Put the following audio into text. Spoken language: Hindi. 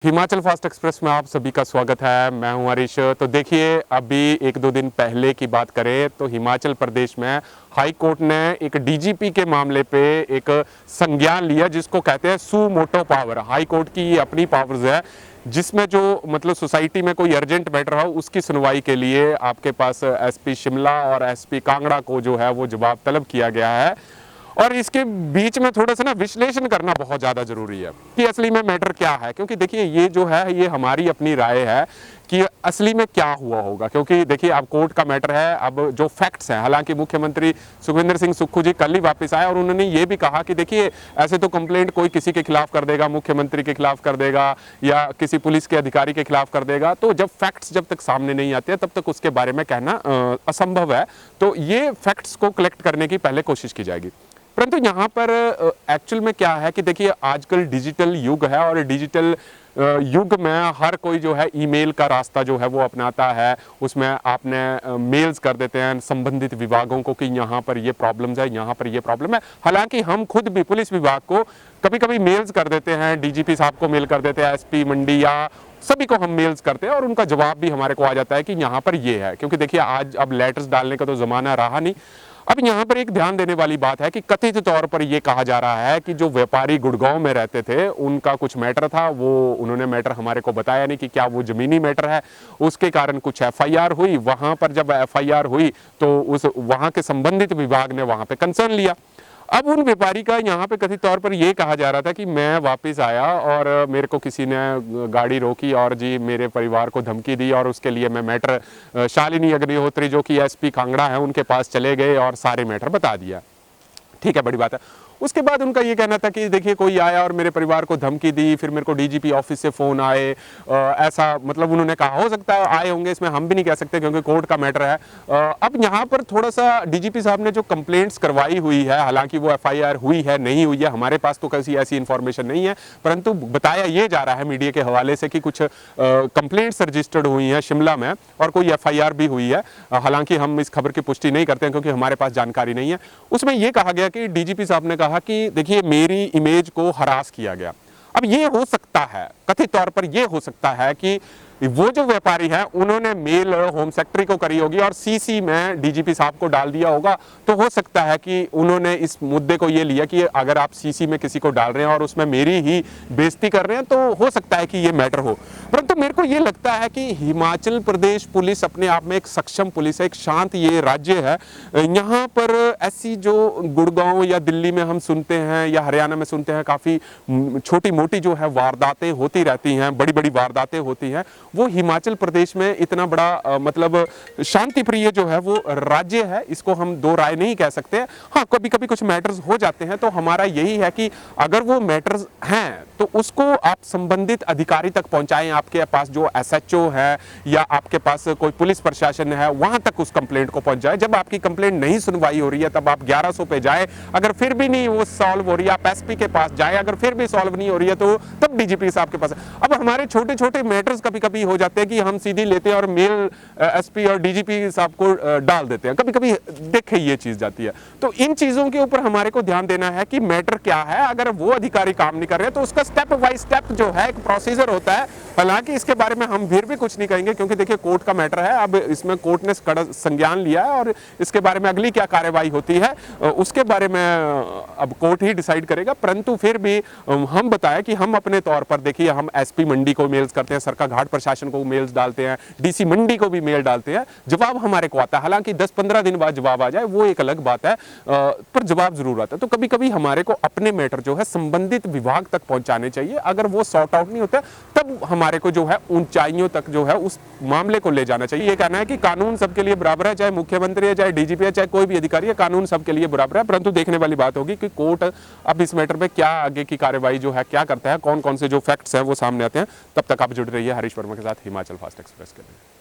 हिमाचल फास्ट एक्सप्रेस में आप सभी का स्वागत है। मैं हूं हरीश। तो देखिए, अभी एक दो दिन पहले की बात करें तो हिमाचल प्रदेश में हाई कोर्ट ने एक डीजीपी के मामले पे एक संज्ञान लिया, जिसको कहते हैं सू मोटो पावर। हाई कोर्ट की ये अपनी पावर्स है, जिसमें जो मतलब सोसाइटी में कोई अर्जेंट मैटर हो उसकी सुनवाई के लिए आपके पास एसपी शिमला और एसपी कांगड़ा को जो है वो जवाब तलब किया गया है। और इसके बीच में थोड़ा सा ना विश्लेषण करना बहुत ज़्यादा ज़रूरी है कि असली में मैटर क्या है, क्योंकि देखिए ये जो है ये हमारी अपनी राय है कि असली में क्या हुआ होगा। क्योंकि देखिए अब कोर्ट का मैटर है, अब जो फैक्ट्स हैं, हालांकि मुख्यमंत्री सुखविंदर सिंह सुक्खू जी कल ही वापस आए और उन्होंने ये भी कहा कि देखिए ऐसे तो कंप्लेंट कोई किसी के खिलाफ कर देगा, मुख्यमंत्री के खिलाफ कर देगा या किसी पुलिस के अधिकारी के खिलाफ कर देगा, तो जब फैक्ट्स जब तक सामने नहीं आते तब तक उसके बारे में कहना असंभव है। तो ये फैक्ट्स को कलेक्ट करने की पहले कोशिश की जाएगी। परंतु यहाँ पर एक्चुअल में क्या है कि देखिए आजकल डिजिटल युग है और डिजिटल युग में हर कोई जो है ईमेल का रास्ता जो है वो अपनाता है। उसमें आपने मेल्स कर देते हैं संबंधित विभागों को कि यहाँ पर ये प्रॉब्लम्स है, यहाँ पर ये प्रॉब्लम है। हालांकि हम खुद भी पुलिस विभाग को कभी कभी मेल्स कर देते हैं, डीजीपी साहब को मेल कर देते हैं, एसपी मंडी या सभी को हम मेल्स करते हैं और उनका जवाब भी हमारे को आ जाता है कि यहाँ पर ये है। क्योंकि देखिए आज अब लेटर्स डालने का तो ज़माना रहा नहीं। अब यहाँ पर एक ध्यान देने वाली बात है कि कथित तौर पर यह कहा जा रहा है कि जो व्यापारी गुड़गांव में रहते थे उनका कुछ मैटर था, वो उन्होंने मैटर हमारे को बताया नहीं कि क्या वो जमीनी मैटर है, उसके कारण कुछ एफआईआर हुई। वहां पर जब एफआईआर हुई तो उस वहां के संबंधित विभाग ने वहां पे कंसर्न लिया। अब उन व्यापारी का यहाँ पे कथित तौर पर यह कहा जा रहा था कि मैं वापस आया और मेरे को किसी ने गाड़ी रोकी और जी मेरे परिवार को धमकी दी और उसके लिए मैं मैटर शालिनी अग्निहोत्री जो कि एसपी कांगड़ा है उनके पास चले गए और सारे मैटर बता दिया। ठीक है, बड़ी बात है। उसके बाद उनका ये कहना था कि देखिए कोई आया और मेरे परिवार को धमकी दी, फिर मेरे को डीजीपी ऑफिस से फ़ोन आए, ऐसा मतलब उन्होंने कहा। हो सकता है आए होंगे, इसमें हम भी नहीं कह सकते क्योंकि कोर्ट का मैटर है। अब यहाँ पर थोड़ा सा डीजीपी साहब ने जो कंप्लेंट्स करवाई हुई है, हालांकि वो एफआईआर हुई है नहीं हुई है हमारे पास तो किसी ऐसी इन्फॉर्मेशन नहीं है, परंतु बताया ये जा रहा है मीडिया के हवाले से कि कुछ कंप्लेंट्स रजिस्टर्ड हुई हैं शिमला में और कोई एफआईआर भी हुई है। हालांकि हम इस खबर की पुष्टि नहीं करते हैं क्योंकि हमारे पास जानकारी नहीं है। उसमें यह कहा गया कि डीजीपी साहब ने कहा कि देखिए मेरी इमेज को हरास किया गया। अब ये हो सकता है, कथित तौर पर यह हो सकता है कि वो जो व्यापारी है उन्होंने मेल होम सेक्रेटरी को करी होगी और सीसी में डीजीपी साहब को डाल दिया होगा। तो हो सकता है कि उन्होंने इस मुद्दे को ये लिया कि अगर आप सीसी में किसी को डाल रहे हैं और उसमें मेरी ही बेइज्जती कर रहे हैं तो हो सकता है कि ये मैटर हो। परंतु मेरे को ये लगता है कि हिमाचल प्रदेश पुलिस अपने आप में एक सक्षम पुलिस है, एक शांत ये राज्य है। यहाँ पर ऐसी जो गुड़गांव या दिल्ली में हम सुनते हैं या हरियाणा में सुनते हैं काफ़ी छोटी मोटी जो है वारदातें होती रहती हैं, बड़ी बड़ी वारदातें होती हैं, वो हिमाचल प्रदेश में इतना बड़ा मतलब शांति प्रिय जो है वो राज्य है, इसको हम दो राय नहीं कह सकते। हाँ, कभी कभी कुछ मैटर्स हो जाते हैं तो हमारा यही है कि अगर वो मैटर्स हैं तो उसको आप संबंधित अधिकारी तक पहुंचाएं। आपके पास जो एसएचओ है या आपके पास कोई पुलिस प्रशासन है वहां तक उस कंप्लेंट को पहुंच जाए। जब आपकी कंप्लेंट नहीं सुनवाई हो रही है तब आप 1100 पे जाए, अगर फिर भी नहीं वो सॉल्व हो रही है आप एसपी के पास जाए, अगर फिर भी सॉल्व नहीं हो रही है तो तब डीजीपी साहब के पास। अब हमारे छोटे छोटे मैटर्स कभी कभी हो जाते हैं कि हम सीधी लेते हैं और मेल एसपी और डीजीपी साहब को डाल देते हैं, कभी कभी देखे ये चीज जाती है। तो इन चीजों के ऊपर हमारे को ध्यान देना है कि मैटर क्या है। अगर वो अधिकारी काम नहीं कर रहे तो उसका स्टेप बाय स्टेप जो है एक प्रोसीजर होता है। हालांकि इसके बारे में हम फिर भी कुछ नहीं कहेंगे क्योंकि देखिए कोर्ट का मैटर है। अब इसमें कोर्ट ने कड़ा संज्ञान लिया है और इसके बारे में अगली क्या कार्रवाई होती है उसके बारे में अब कोर्ट ही डिसाइड करेगा। परंतु फिर भी हम बताएं कि हम अपने तौर पर देखिए हम एसपी मंडी को मेल्स करते हैं, सरका घाट प्रशासन को मेल्स डालते हैं, डीसी मंडी को भी मेल डालते हैं, जवाब हमारे को आता है। हालांकि 10-15 दिन बाद जवाब आ जाए वो एक अलग बात है, पर जवाब जरूर आता है। तो कभी कभी हमारे को अपने मैटर जो है संबंधित विभाग तक पहुंचाने चाहिए। अगर वो सॉर्ट आउट नहीं होता तब हमारे को जो है ऊंचाइयों तक जो है उस मामले को ले जाना चाहिए। ये कहना है कि कानून सबके लिए बराबर है, चाहे मुख्यमंत्री है, चाहे डीजीपी है, चाहे कोई भी अधिकारी है, कानून सबके लिए बराबर है। परंतु देखने वाली बात होगी कि कोर्ट अब इस मैटर में क्या आगे की कार्रवाई जो है क्या करता है, कौन कौन से जो फैक्ट्स हैं वो सामने आते हैं। तब तक आप जुड़ रहिए हरीश वर्मा के साथ हिमाचल फास्ट एक्सप्रेस के लिए।